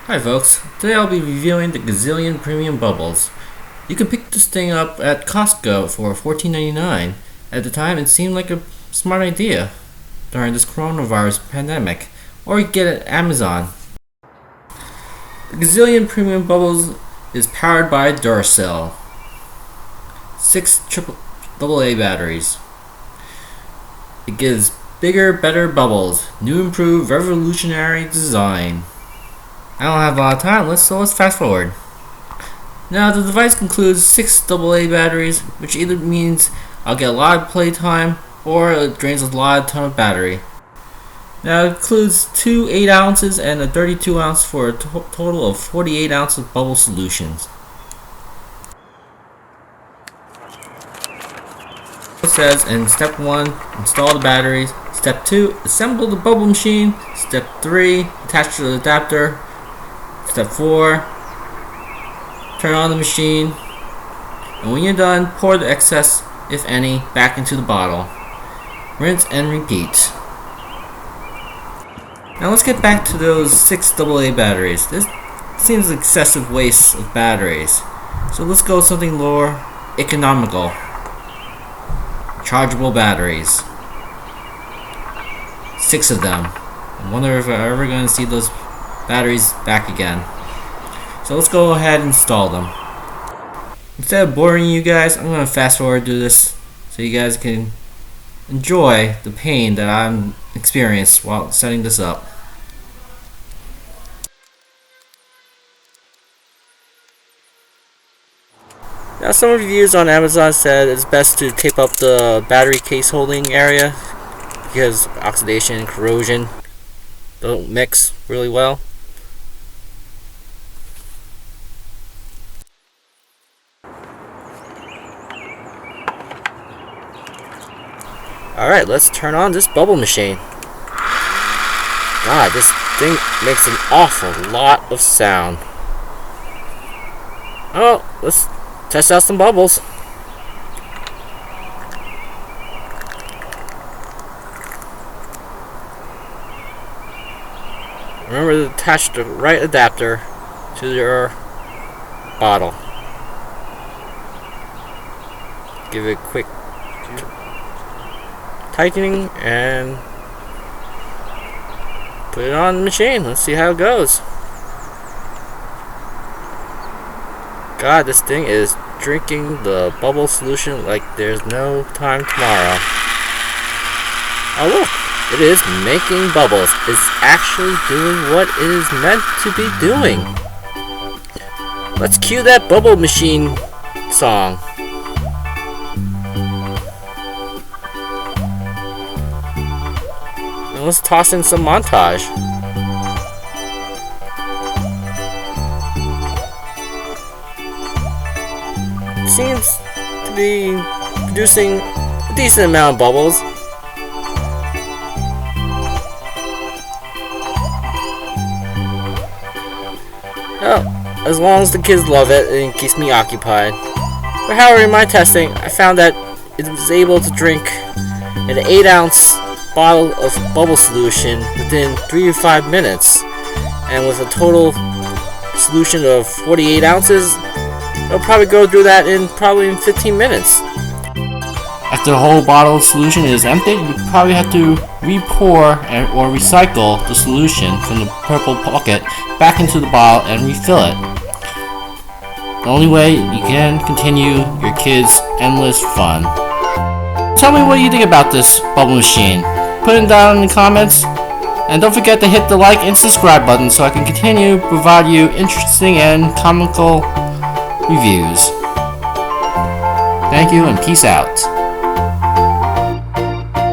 Hi folks, today I'll be reviewing the Gazillion Premium Bubbles. You can pick this thing up at Costco for $14.99. At the time it seemed like a smart idea during this coronavirus pandemic, or you can get it at Amazon. The Gazillion Premium Bubbles is powered by Duracell. 6 AAA batteries. It gives bigger, better bubbles. New, improved, revolutionary design. I don't have a lot of time, so let's fast forward. Now the device includes 6 AA batteries, which either means I'll get a lot of playtime or it drains a ton of battery. Now it includes 2 8 ounces and a 32 ounce for a total of 48 ounces of bubble solutions. It says in step 1, install the batteries. Step 2, assemble the bubble machine. Step 3, attach to the adapter. Step 4, turn on the machine, and when you're done, pour the excess, if any, back into the bottle. Rinse and repeat. Now let's get back to those 6 AA batteries. This seems an excessive waste of batteries, so let's go with something more economical. Chargeable batteries. 6 of them. I wonder if I'm ever going to see those batteries back again. So let's go ahead and install them. Instead of boring you guys, I'm going to fast forward through this so you guys can enjoy the pain that I'm experienced while setting this up. Now some reviews on Amazon said it's best to tape up the battery case holding area because oxidation and corrosion don't mix really well. Alright, let's turn on this bubble machine. God, this thing makes an awful lot of sound. Oh, let's test out some bubbles. Remember to attach the right adapter to your bottle. Give it a quick tightening and put it on the machine. Let's see how it goes. God, this thing is drinking the bubble solution like there's no time tomorrow. Oh look, it is making bubbles. It's actually doing what it is meant to be doing. Let's cue that bubble machine song. And let's toss in some montage. It seems to be producing a decent amount of bubbles. Oh, as long as the kids love it, it keeps me occupied. But however, in my testing, I found that it was able to drink an 8 ounce bottle of bubble solution within 3 to 5 minutes, and with a total solution of 48 ounces, it'll probably go through that in 15 minutes. After the whole bottle of solution is emptied, you probably have to re-pour or recycle the solution from the purple bucket back into the bottle and refill it. The only way you can continue your kids' endless fun. Tell me what you think about this bubble machine. Put it down in the comments, and don't forget to hit the like and subscribe button so I can continue to provide you interesting and comical reviews. Thank you and peace out.